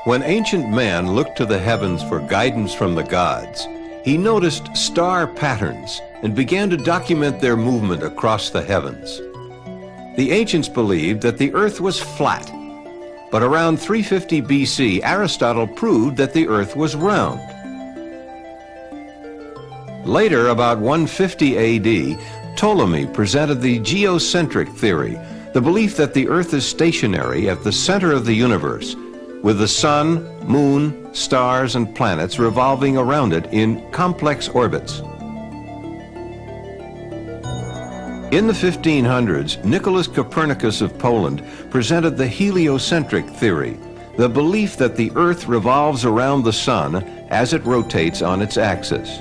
When ancient man looked to the heavens for guidance from the gods, he noticed star patterns and began to document their movement across the heavens. The ancients believed that the earth was flat, but around 350 BC, Aristotle proved that the earth was round. Later, about 150 AD, Ptolemy presented the geocentric theory, the belief that the earth is stationary at the center of the universe, with the sun, moon, stars, and planets revolving around it in complex orbits. In the 1500s, Nicholas Copernicus of Poland presented the heliocentric theory, the belief that the earth revolves around the sun as it rotates on its axis.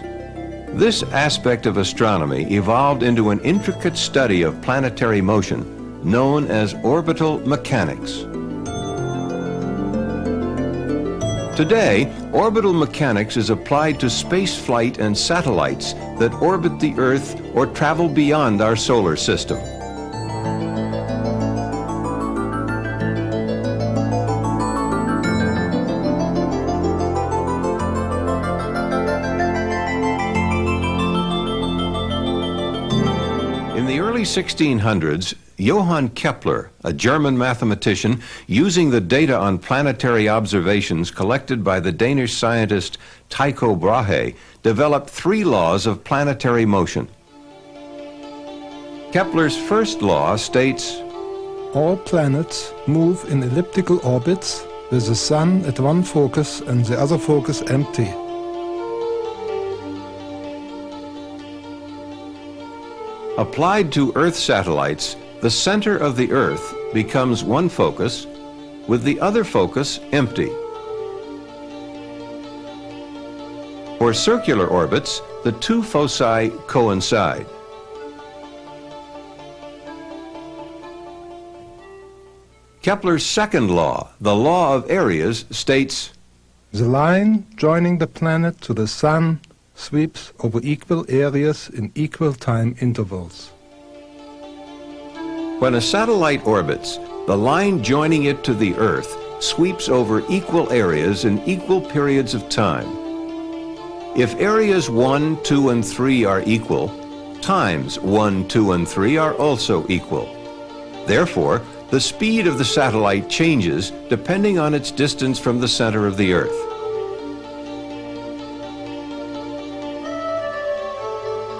This aspect of astronomy evolved into an intricate study of planetary motion known as orbital mechanics. Today, orbital mechanics is applied to space flight and satellites that orbit the Earth or travel beyond our solar system. In the early 1600s, Johann Kepler, a German mathematician, using the data on planetary observations collected by the Danish scientist Tycho Brahe, developed 3 laws of planetary motion. Kepler's first law states, all planets move in elliptical orbits with the sun at one focus and the other focus empty. Applied to Earth satellites, the center of the Earth becomes one focus, with the other focus empty. For circular orbits, the 2 foci coincide. Kepler's second law, the law of areas, states, the line joining the planet to the sun sweeps over equal areas in equal time intervals. When a satellite orbits, the line joining it to the Earth sweeps over equal areas in equal periods of time. If areas 1, 2, and 3 are equal, times 1, 2, and 3 are also equal. Therefore, the speed of the satellite changes depending on its distance from the center of the Earth.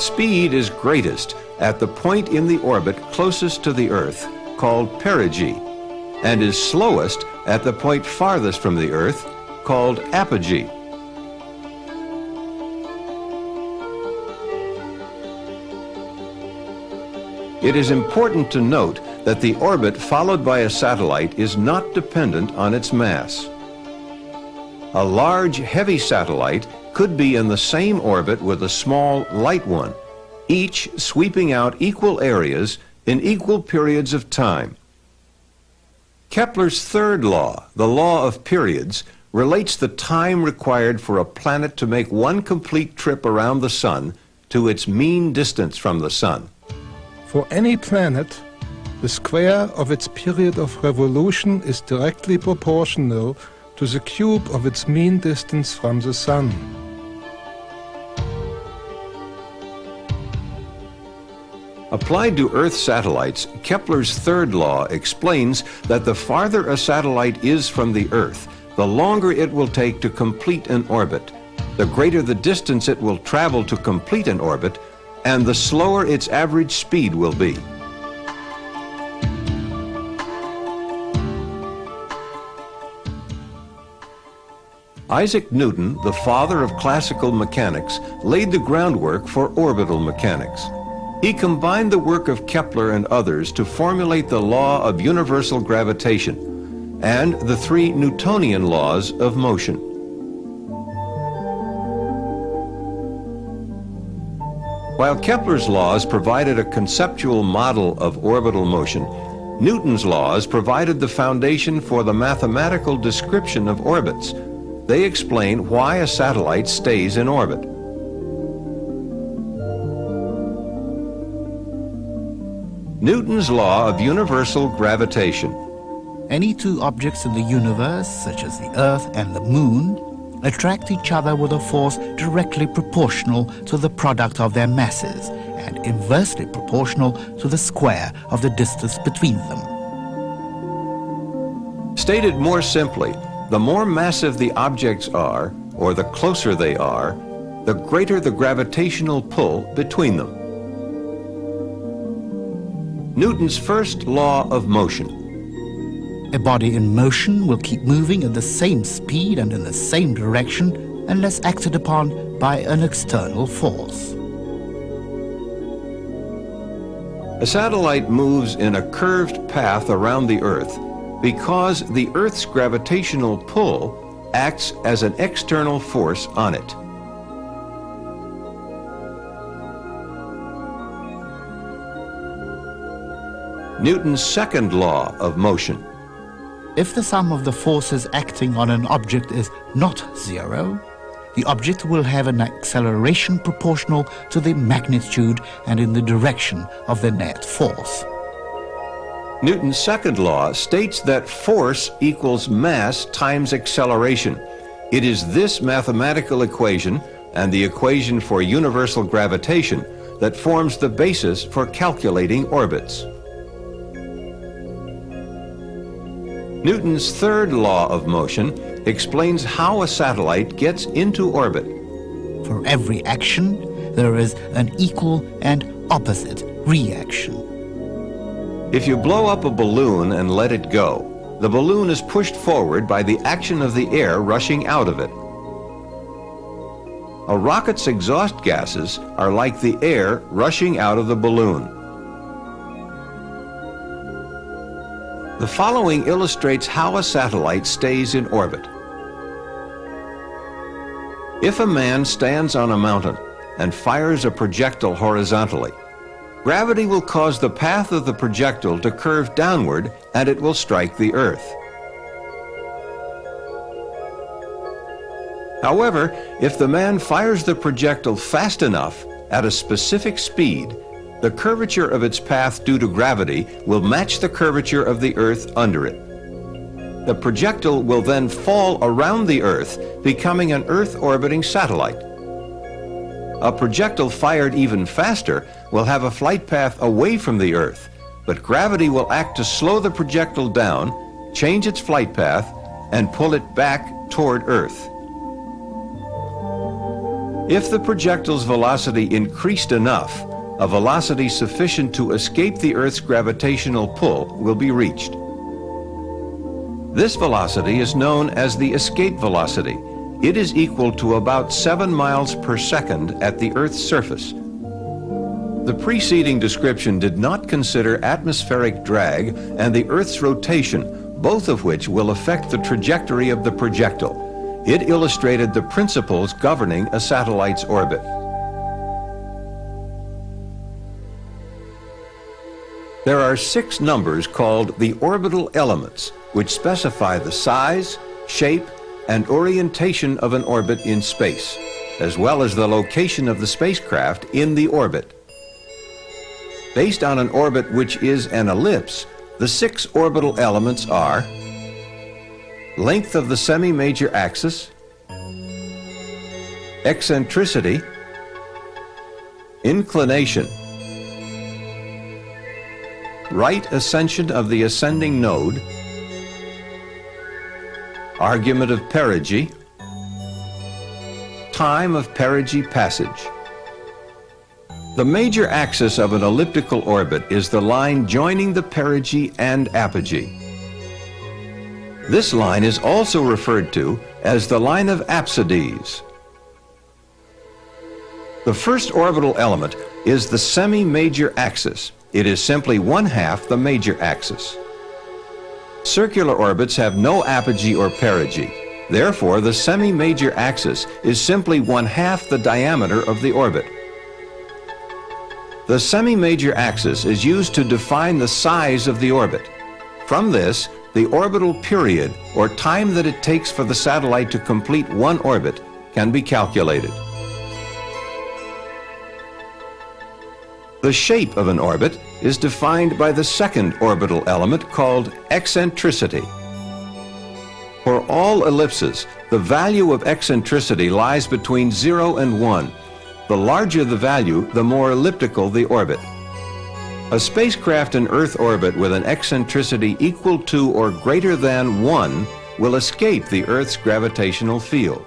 Speed is greatest at the point in the orbit closest to the Earth, called perigee, and is slowest at the point farthest from the Earth, called apogee. It is important to note that the orbit followed by a satellite is not dependent on its mass. A large, heavy satellite could be in the same orbit with a small, light one, each sweeping out equal areas in equal periods of time. Kepler's third law, the law of periods, relates the time required for a planet to make one complete trip around the sun to its mean distance from the sun. For any planet, the square of its period of revolution is directly proportional to the cube of its mean distance from the sun. Applied to Earth satellites, Kepler's third law explains that the farther a satellite is from the Earth, the longer it will take to complete an orbit, the greater the distance it will travel to complete an orbit, and the slower its average speed will be. Isaac Newton, the father of classical mechanics, laid the groundwork for orbital mechanics. He combined the work of Kepler and others to formulate the law of universal gravitation and the 3 Newtonian laws of motion. While Kepler's laws provided a conceptual model of orbital motion, Newton's laws provided the foundation for the mathematical description of orbits. They explain why a satellite stays in orbit. Newton's law of universal gravitation. Any two objects in the universe, such as the Earth and the Moon, attract each other with a force directly proportional to the product of their masses and inversely proportional to the square of the distance between them. Stated more simply, the more massive the objects are, or the closer they are, the greater the gravitational pull between them. Newton's first law of motion. A body in motion will keep moving at the same speed and in the same direction unless acted upon by an external force. A satellite moves in a curved path around the Earth because the Earth's gravitational pull acts as an external force on it. Newton's second law of motion. If the sum of the forces acting on an object is not zero, the object will have an acceleration proportional to the magnitude and in the direction of the net force. Newton's second law states that force equals mass times acceleration. It is this mathematical equation and the equation for universal gravitation that forms the basis for calculating orbits. Newton's third law of motion explains how a satellite gets into orbit. For every action, there is an equal and opposite reaction. If you blow up a balloon and let it go, the balloon is pushed forward by the action of the air rushing out of it. A rocket's exhaust gases are like the air rushing out of the balloon. The following illustrates how a satellite stays in orbit. If a man stands on a mountain and fires a projectile horizontally, gravity will cause the path of the projectile to curve downward and it will strike the Earth. However, if the man fires the projectile fast enough at a specific speed, the curvature of its path due to gravity will match the curvature of the Earth under it. The projectile will then fall around the Earth, becoming an Earth-orbiting satellite. A projectile fired even faster will have a flight path away from the Earth, but gravity will act to slow the projectile down, change its flight path, and pull it back toward Earth. If the projectile's velocity increased enough, a velocity sufficient to escape the Earth's gravitational pull will be reached. This velocity is known as the escape velocity. It is equal to about 7 miles per second at the Earth's surface. The preceding description did not consider atmospheric drag and the Earth's rotation, both of which will affect the trajectory of the projectile. It illustrated the principles governing a satellite's orbit. There are 6 numbers called the orbital elements, which specify the size, shape, and orientation of an orbit in space, as well as the location of the spacecraft in the orbit. Based on an orbit which is an ellipse, the 6 orbital elements are length of the semi-major axis, eccentricity, inclination, right ascension of the ascending node, argument of perigee, time of perigee passage. The major axis of an elliptical orbit is the line joining the perigee and apogee. This line is also referred to as the line of apsides. The first orbital element is the semi-major axis. It is simply 1/2 the major axis. Circular orbits have no apogee or perigee. Therefore, the semi-major axis is simply 1/2 the diameter of the orbit. The semi-major axis is used to define the size of the orbit. From this, the orbital period, or time that it takes for the satellite to complete one orbit, can be calculated. The shape of an orbit is defined by the second orbital element called eccentricity. For all ellipses, the value of eccentricity lies between 0 and 1. The larger the value, the more elliptical the orbit. A spacecraft in Earth orbit with an eccentricity equal to or greater than 1 will escape the Earth's gravitational field.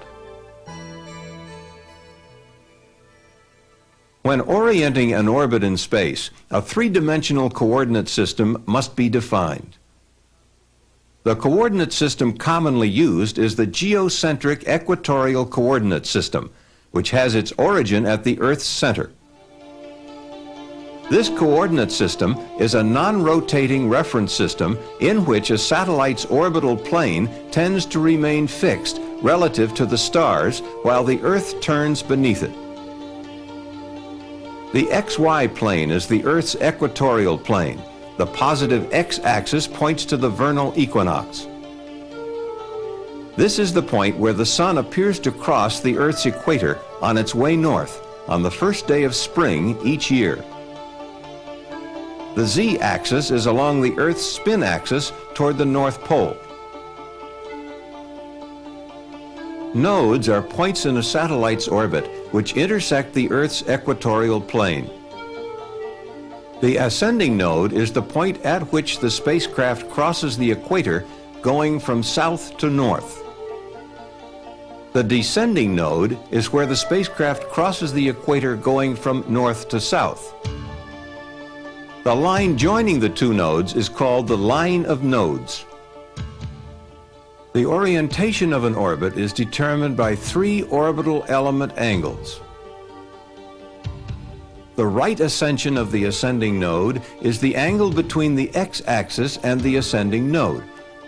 When orienting an orbit in space, a three-dimensional coordinate system must be defined. The coordinate system commonly used is the geocentric equatorial coordinate system, which has its origin at the Earth's center. This coordinate system is a non-rotating reference system in which a satellite's orbital plane tends to remain fixed relative to the stars while the Earth turns beneath it. The XY plane is the Earth's equatorial plane. The positive x-axis points to the vernal equinox. This is the point where the sun appears to cross the Earth's equator on its way north on the first day of spring each year. The z-axis is along the Earth's spin axis toward the North Pole. Nodes are points in a satellite's orbit which intersect the Earth's equatorial plane. The ascending node is the point at which the spacecraft crosses the equator going from south to north. The descending node is where the spacecraft crosses the equator going from north to south. The line joining the two nodes is called the line of nodes. The orientation of an orbit is determined by three orbital element angles. The right ascension of the ascending node is the angle between the x-axis and the ascending node.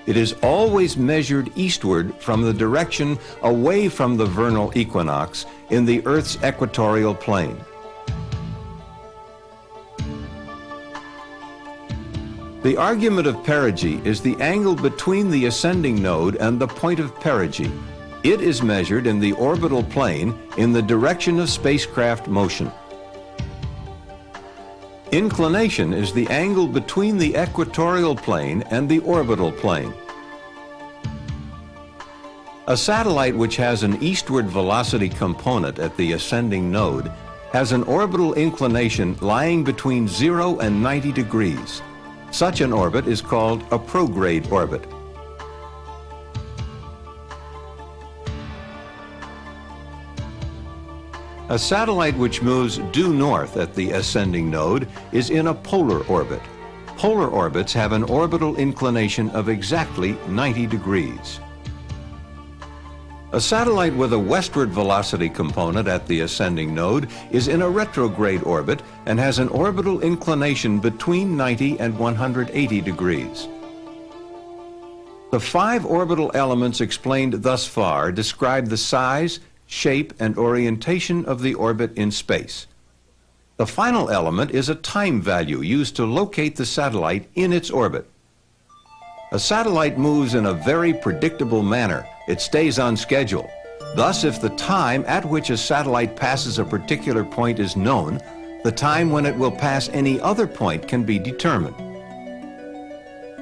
It is always measured eastward from the direction away from the vernal equinox in the Earth's equatorial plane. The argument of perigee is the angle between the ascending node and the point of perigee. It is measured in the orbital plane in the direction of spacecraft motion. Inclination is the angle between the equatorial plane and the orbital plane. A satellite which has an eastward velocity component at the ascending node has an orbital inclination lying between 0 and 90 degrees. Such an orbit is called a prograde orbit. A satellite which moves due north at the ascending node is in a polar orbit. Polar orbits have an orbital inclination of exactly 90 degrees. A satellite with a westward velocity component at the ascending node is in a retrograde orbit and has an orbital inclination between 90 and 180 degrees. The five orbital elements explained thus far describe the size, shape, and orientation of the orbit in space. The final element is a time value used to locate the satellite in its orbit. A satellite moves in a very predictable manner. It stays on schedule. Thus, if the time at which a satellite passes a particular point is known, the time when it will pass any other point can be determined.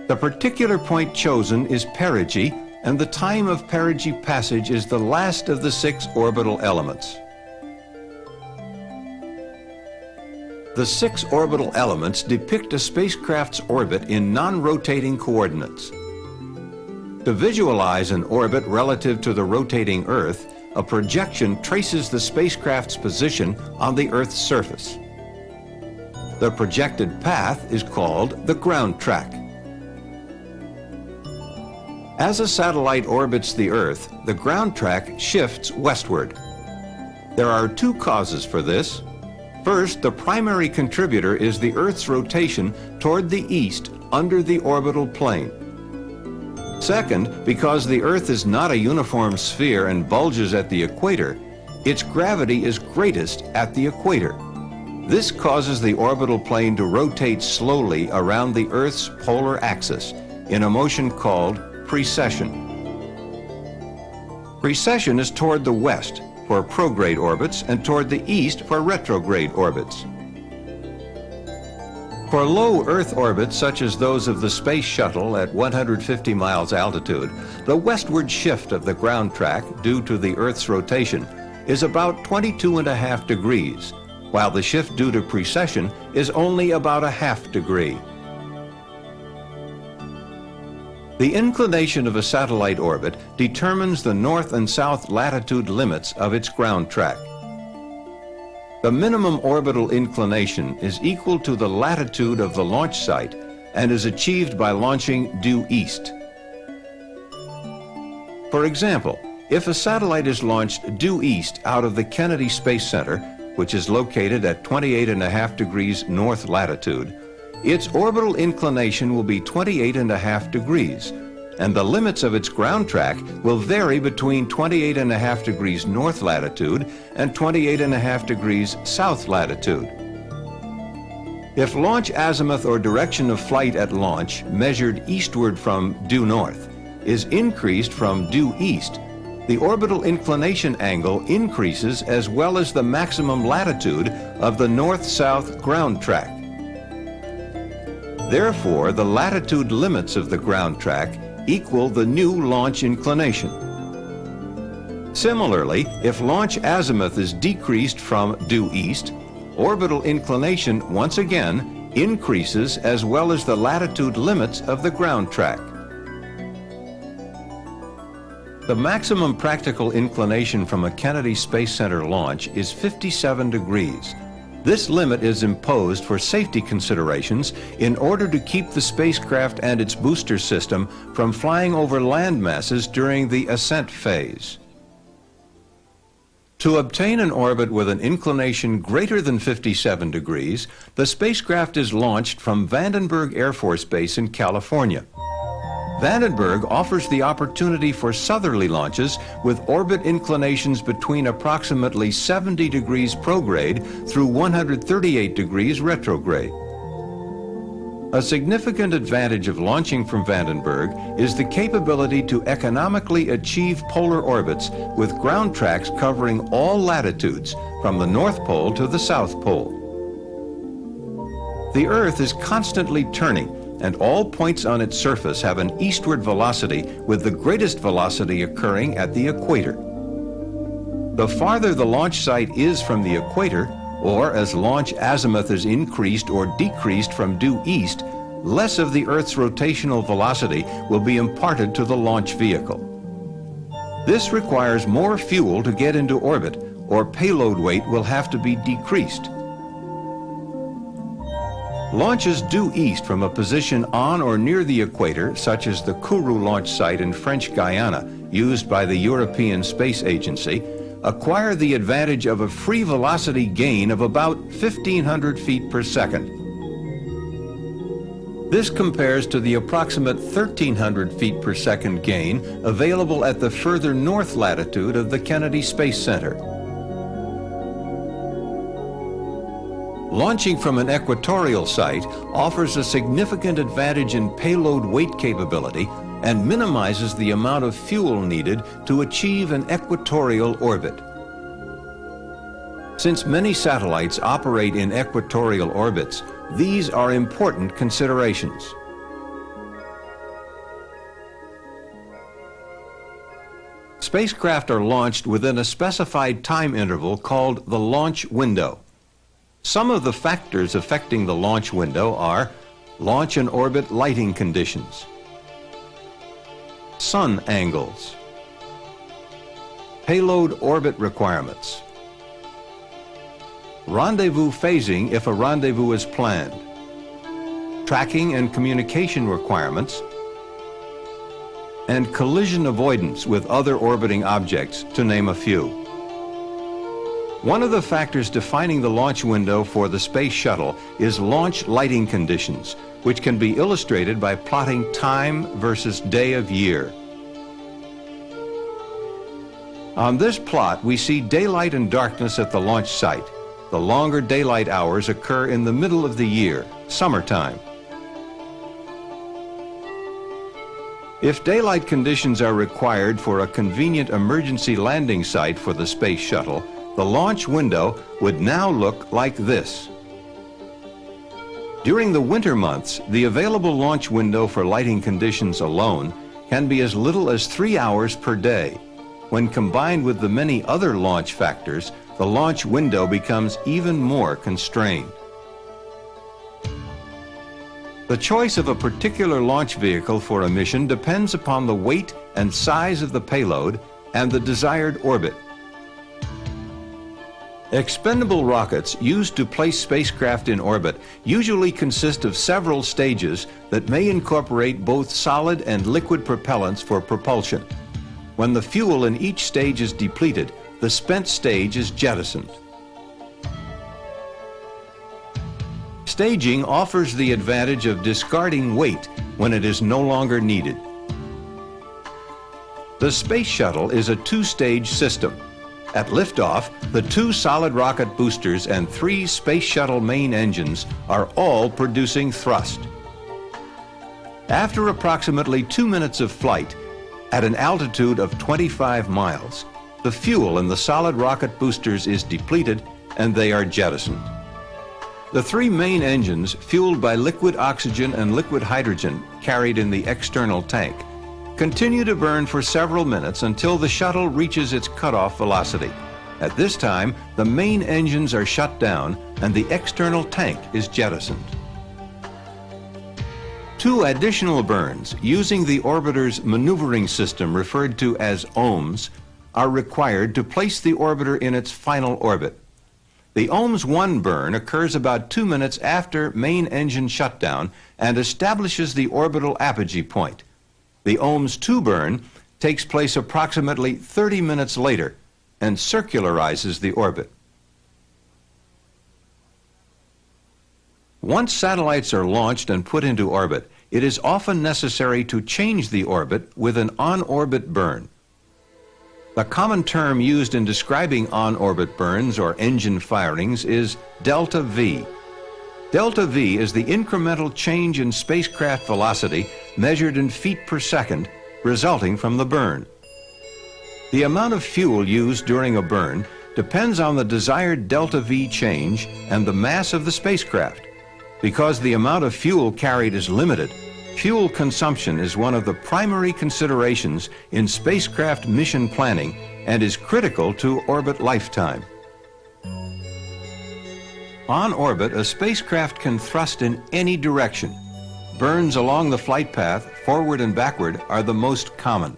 The particular point chosen is perigee, and the time of perigee passage is the last of the six orbital elements. The six orbital elements depict a spacecraft's orbit in non-rotating coordinates. To visualize an orbit relative to the rotating Earth, a projection traces the spacecraft's position on the Earth's surface. The projected path is called the ground track. As a satellite orbits the Earth, the ground track shifts westward. There are two causes for this. First, the primary contributor is the Earth's rotation toward the east under the orbital plane. Second, because the Earth is not a uniform sphere and bulges at the equator, its gravity is greatest at the equator. This causes the orbital plane to rotate slowly around the Earth's polar axis in a motion called precession. Precession is toward the west for prograde orbits and toward the east for retrograde orbits. For low Earth orbits such as those of the Space Shuttle at 150 miles altitude, the westward shift of the ground track due to the Earth's rotation is about 22.5 degrees, while the shift due to precession is only about a half degree. The inclination of a satellite orbit determines the north and south latitude limits of its ground track. The minimum orbital inclination is equal to the latitude of the launch site and is achieved by launching due east. For example, if a satellite is launched due east out of the Kennedy Space Center, which is located at 28.5 degrees north latitude, its orbital inclination will be 28.5 degrees, and the limits of its ground track will vary between 28.5 degrees north latitude and 28.5 degrees south latitude. If launch azimuth or direction of flight at launch measured eastward from due north is increased from due east, the orbital inclination angle increases as well as the maximum latitude of the north-south ground track. Therefore, the latitude limits of the ground track equal the new launch inclination. Similarly, if launch azimuth is decreased from due east, orbital inclination once again increases as well as the latitude limits of the ground track. The maximum practical inclination from a Kennedy Space Center launch is 57 degrees. This limit is imposed for safety considerations in order to keep the spacecraft and its booster system from flying over land masses during the ascent phase. To obtain an orbit with an inclination greater than 57 degrees, the spacecraft is launched from Vandenberg Air Force Base in California. Vandenberg offers the opportunity for southerly launches with orbit inclinations between approximately 70 degrees prograde through 138 degrees retrograde. A significant advantage of launching from Vandenberg is the capability to economically achieve polar orbits with ground tracks covering all latitudes from the North Pole to the South Pole. The Earth is constantly turning, and all points on its surface have an eastward velocity, with the greatest velocity occurring at the equator. The farther the launch site is from the equator, or as launch azimuth is increased or decreased from due east, less of the Earth's rotational velocity will be imparted to the launch vehicle. This requires more fuel to get into orbit, or payload weight will have to be decreased. Launches due east from a position on or near the equator, such as the Kourou launch site in French Guiana, used by the European Space Agency, acquire the advantage of a free velocity gain of about 1,500 feet per second. This compares to the approximate 1,300 feet per second gain available at the further north latitude of the Kennedy Space Center. Launching from an equatorial site offers a significant advantage in payload weight capability and minimizes the amount of fuel needed to achieve an equatorial orbit. Since many satellites operate in equatorial orbits, these are important considerations. Spacecraft are launched within a specified time interval called the launch window. Some of the factors affecting the launch window are launch and orbit lighting conditions, sun angles, payload orbit requirements, rendezvous phasing if a rendezvous is planned, tracking and communication requirements, and collision avoidance with other orbiting objects, to name a few. One of the factors defining the launch window for the Space Shuttle is launch lighting conditions, which can be illustrated by plotting time versus day of year. On this plot, we see daylight and darkness at the launch site. The longer daylight hours occur in the middle of the year, summertime. If daylight conditions are required for a convenient emergency landing site for the Space Shuttle, the launch window would now look like this. During the winter months, the available launch window for lighting conditions alone can be as little as 3 hours per day. When combined with the many other launch factors, the launch window becomes even more constrained. The choice of a particular launch vehicle for a mission depends upon the weight and size of the payload and the desired orbit. Expendable rockets used to place spacecraft in orbit usually consist of several stages that may incorporate both solid and liquid propellants for propulsion. When the fuel in each stage is depleted, the spent stage is jettisoned. Staging offers the advantage of discarding weight when it is no longer needed. The Space Shuttle is a two-stage system. At liftoff, the 2 solid rocket boosters and 3 Space Shuttle main engines are all producing thrust. After approximately 2 minutes of flight, at an altitude of 25 miles, the fuel in the solid rocket boosters is depleted and they are jettisoned. The 3 main engines, fueled by liquid oxygen and liquid hydrogen carried in the external tank, continue to burn for several minutes until the shuttle reaches its cutoff velocity. At this time, the main engines are shut down and the external tank is jettisoned. 2 additional burns using the orbiter's maneuvering system referred to as ohms are required to place the orbiter in its final orbit. The ohms 1 burn occurs about 2 minutes after main engine shutdown and establishes the orbital apogee point. The ohms 2 burn takes place approximately 30 minutes later and circularizes the orbit. Once satellites are launched and put into orbit, it is often necessary to change the orbit with an on-orbit burn. The common term used in describing on-orbit burns or engine firings is delta V. Delta V is the incremental change in spacecraft velocity measured in feet per second resulting from the burn. The amount of fuel used during a burn depends on the desired delta V change and the mass of the spacecraft. Because the amount of fuel carried is limited, fuel consumption is one of the primary considerations in spacecraft mission planning and is critical to orbit lifetime. On orbit, a spacecraft can thrust in any direction. Burns along the flight path, forward and backward, are the most common.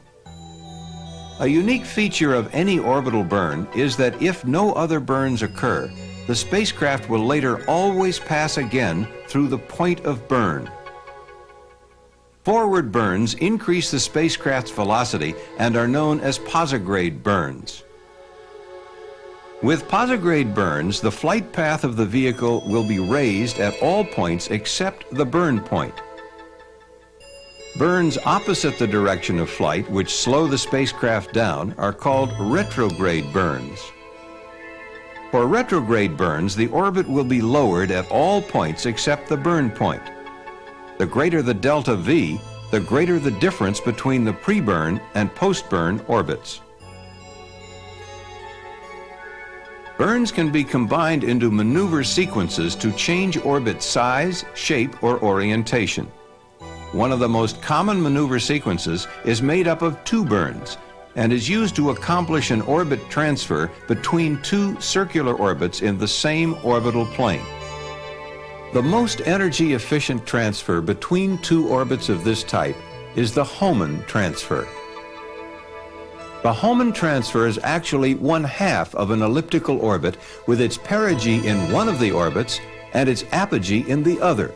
A unique feature of any orbital burn is that if no other burns occur, the spacecraft will later always pass again through the point of burn. Forward burns increase the spacecraft's velocity and are known as posigrade burns. With posigrade burns, the flight path of the vehicle will be raised at all points except the burn point. Burns opposite the direction of flight, which slow the spacecraft down, are called retrograde burns. For retrograde burns, the orbit will be lowered at all points except the burn point. The greater the delta V, the greater the difference between the pre-burn and post-burn orbits. Burns can be combined into maneuver sequences to change orbit size, shape, or orientation. One of the most common maneuver sequences is made up of 2 burns and is used to accomplish an orbit transfer between 2 circular orbits in the same orbital plane. The most energy-efficient transfer between 2 orbits of this type is the Hohmann transfer. The Hohmann transfer is actually 1/2 of an elliptical orbit with its perigee in one of the orbits and its apogee in the other.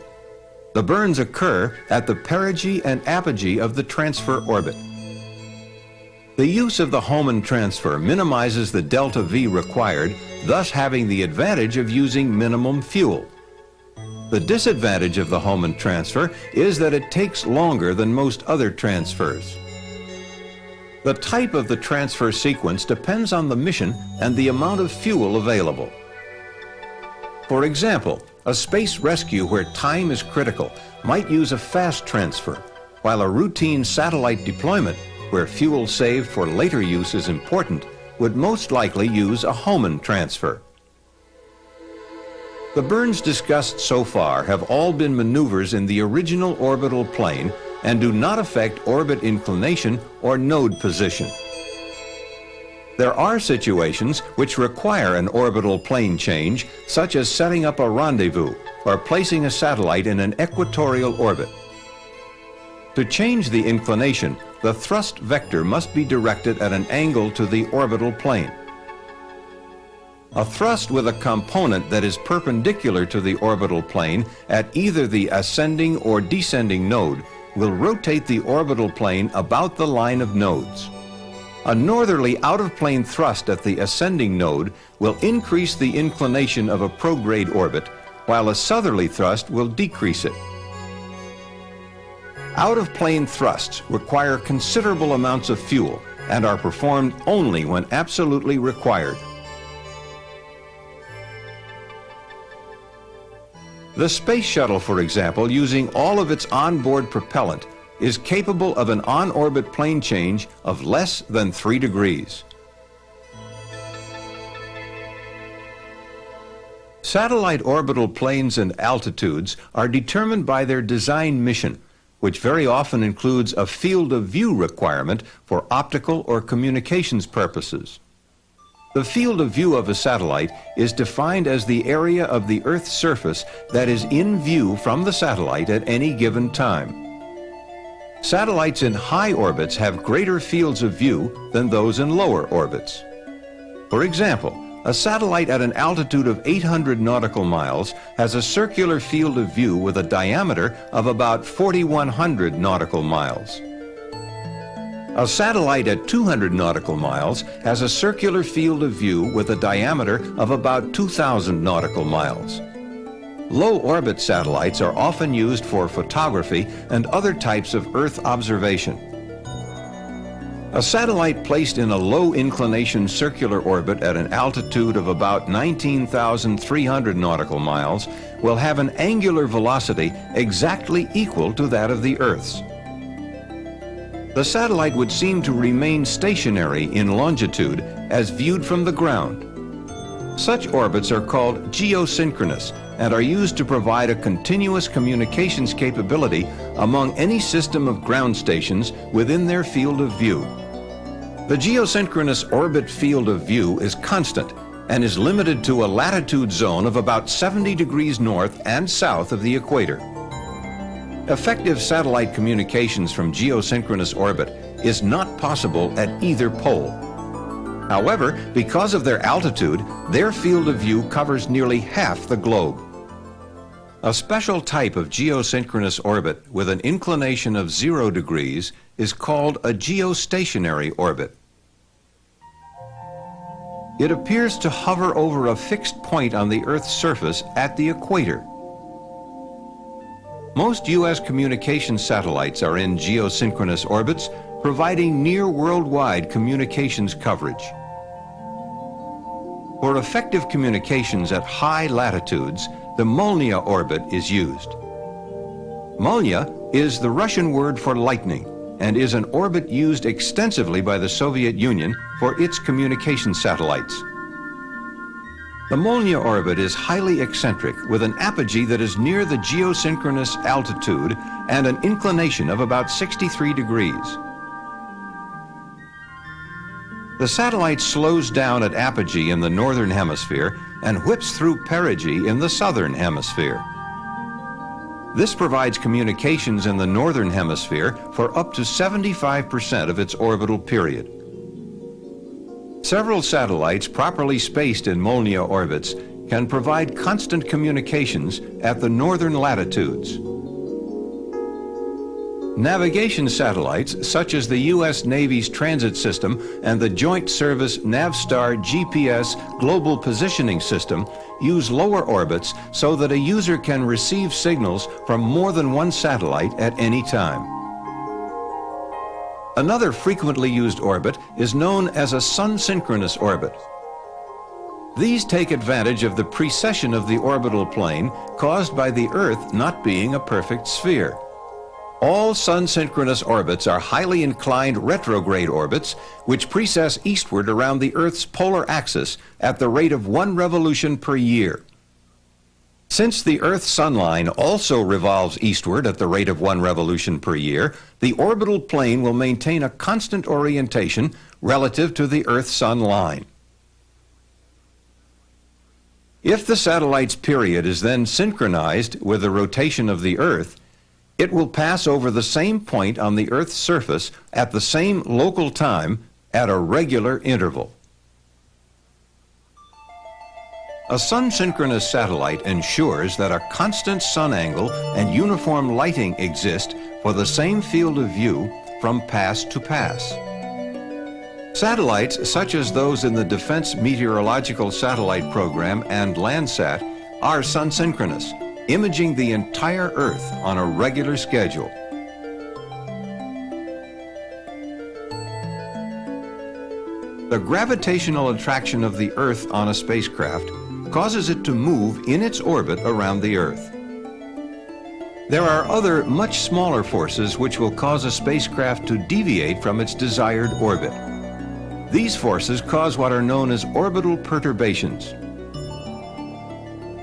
The burns occur at the perigee and apogee of the transfer orbit. The use of the Hohmann transfer minimizes the delta V required, thus having the advantage of using minimum fuel. The disadvantage of the Hohmann transfer is that it takes longer than most other transfers. The type of the transfer sequence depends on the mission and the amount of fuel available. For example, a space rescue where time is critical might use a fast transfer, while a routine satellite deployment where fuel saved for later use is important would most likely use a Hohmann transfer. The burns discussed so far have all been maneuvers in the original orbital plane and do not affect orbit inclination or node position. There are situations which require an orbital plane change, such as setting up a rendezvous or placing a satellite in an equatorial orbit. To change the inclination, the thrust vector must be directed at an angle to the orbital plane. A thrust with a component that is perpendicular to the orbital plane at either the ascending or descending node will rotate the orbital plane about the line of nodes. A northerly out-of-plane thrust at the ascending node will increase the inclination of a prograde orbit, while a southerly thrust will decrease it. Out-of-plane thrusts require considerable amounts of fuel and are performed only when absolutely required. The Space Shuttle, for example, using all of its onboard propellant, is capable of an on-orbit plane change of less than 3 degrees. Satellite orbital planes and altitudes are determined by their design mission, which very often includes a field of view requirement for optical or communications purposes. The field of view of a satellite is defined as the area of the Earth's surface that is in view from the satellite at any given time. Satellites in high orbits have greater fields of view than those in lower orbits. For example, a satellite at an altitude of 800 nautical miles has a circular field of view with a diameter of about 4,100 nautical miles. A satellite at 200 nautical miles has a circular field of view with a diameter of about 2,000 nautical miles. Low-orbit satellites are often used for photography and other types of Earth observation. A satellite placed in a low-inclination circular orbit at an altitude of about 19,300 nautical miles will have an angular velocity exactly equal to that of the Earth's. The satellite would seem to remain stationary in longitude as viewed from the ground. Such orbits are called geosynchronous and are used to provide a continuous communications capability among any system of ground stations within their field of view. The geosynchronous orbit field of view is constant and is limited to a latitude zone of about 70 degrees north and south of the equator. Effective satellite communications from geosynchronous orbit is not possible at either pole. However, because of their altitude, their field of view covers nearly half the globe. A special type of geosynchronous orbit with an inclination of 0 degrees is called a geostationary orbit. It appears to hover over a fixed point on the Earth's surface at the equator. Most U.S. communication satellites are in geosynchronous orbits, providing near worldwide communications coverage. For effective communications at high latitudes, the Molniya orbit is used. Molniya is the Russian word for lightning and is an orbit used extensively by the Soviet Union for its communication satellites. The Molniya orbit is highly eccentric with an apogee that is near the geosynchronous altitude and an inclination of about 63 degrees. The satellite slows down at apogee in the northern hemisphere and whips through perigee in the southern hemisphere. This provides communications in the northern hemisphere for up to 75% of its orbital period. Several satellites properly spaced in Molniya orbits can provide constant communications at the northern latitudes. Navigation satellites, such as the U.S. Navy's Transit System and the Joint Service Navstar GPS Global Positioning System, use lower orbits so that a user can receive signals from more than one satellite at any time. Another frequently used orbit is known as a sun-synchronous orbit. These take advantage of the precession of the orbital plane caused by the Earth not being a perfect sphere. All sun-synchronous orbits are highly inclined retrograde orbits which precess eastward around the Earth's polar axis at the rate of 1 revolution per year. Since the Earth-Sun line also revolves eastward at the rate of 1 revolution per year, the orbital plane will maintain a constant orientation relative to the Earth-Sun line. If the satellite's period is then synchronized with the rotation of the Earth, it will pass over the same point on the Earth's surface at the same local time at a regular interval. A sun-synchronous satellite ensures that a constant sun angle and uniform lighting exist for the same field of view from pass to pass. Satellites such as those in the Defense Meteorological Satellite Program and Landsat are sun-synchronous, imaging the entire Earth on a regular schedule. The gravitational attraction of the Earth on a spacecraft causes it to move in its orbit around the Earth. There are other, much smaller forces which will cause a spacecraft to deviate from its desired orbit. These forces cause what are known as orbital perturbations.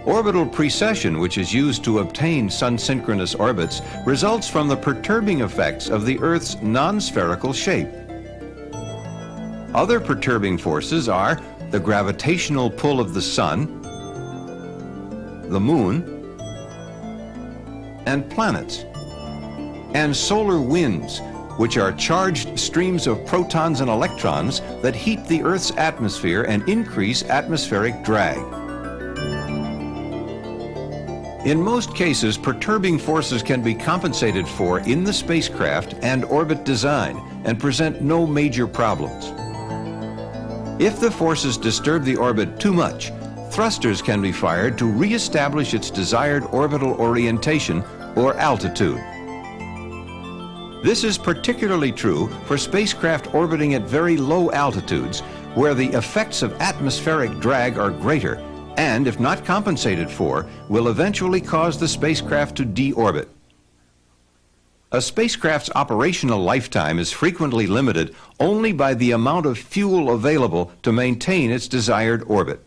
Orbital precession, which is used to obtain sun-synchronous orbits, results from the perturbing effects of the Earth's non-spherical shape. Other perturbing forces are the gravitational pull of the Sun, the Moon, and planets, and solar winds, which are charged streams of protons and electrons that heat the Earth's atmosphere and increase atmospheric drag. In most cases, perturbing forces can be compensated for in the spacecraft and orbit design and present no major problems. If the forces disturb the orbit too much, thrusters can be fired to re-establish its desired orbital orientation or altitude. This is particularly true for spacecraft orbiting at very low altitudes, where the effects of atmospheric drag are greater and, if not compensated for, will eventually cause the spacecraft to deorbit. A spacecraft's operational lifetime is frequently limited only by the amount of fuel available to maintain its desired orbit.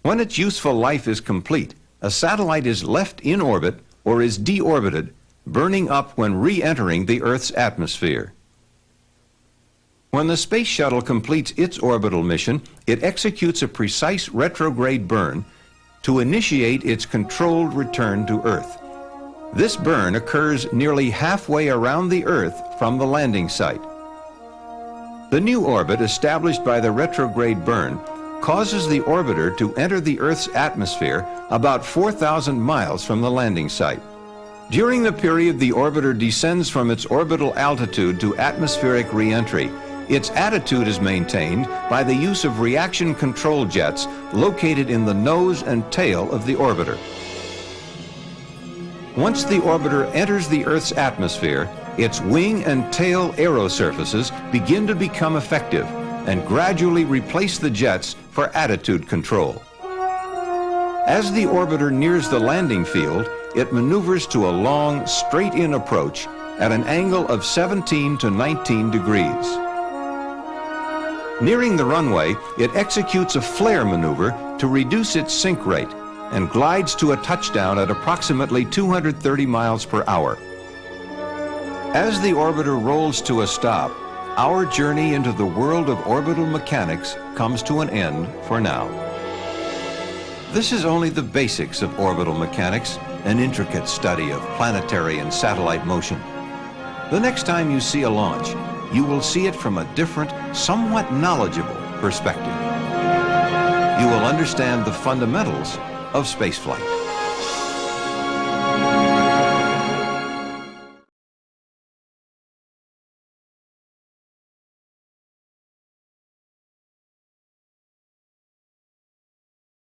When its useful life is complete, a satellite is left in orbit or is deorbited, burning up when re-entering the Earth's atmosphere. When the space shuttle completes its orbital mission, it executes a precise retrograde burn to initiate its controlled return to Earth. This burn occurs nearly halfway around the Earth from the landing site. The new orbit established by the retrograde burn causes the orbiter to enter the Earth's atmosphere about 4,000 miles from the landing site. During the period the orbiter descends from its orbital altitude to atmospheric re-entry, its attitude is maintained by the use of reaction control jets located in the nose and tail of the orbiter. Once the orbiter enters the Earth's atmosphere, its wing and tail aerosurfaces begin to become effective and gradually replace the jets for attitude control. As the orbiter nears the landing field, it maneuvers to a long, straight-in approach at an angle of 17 to 19 degrees. Nearing the runway, it executes a flare maneuver to reduce its sink rate and glides to a touchdown at approximately 230 miles per hour. As the orbiter rolls to a stop, our journey into the world of orbital mechanics comes to an end for now. This is only the basics of orbital mechanics, an intricate study of planetary and satellite motion. The next time you see a launch, you will see it from a different, somewhat knowledgeable perspective. You will understand the fundamentals of spaceflight.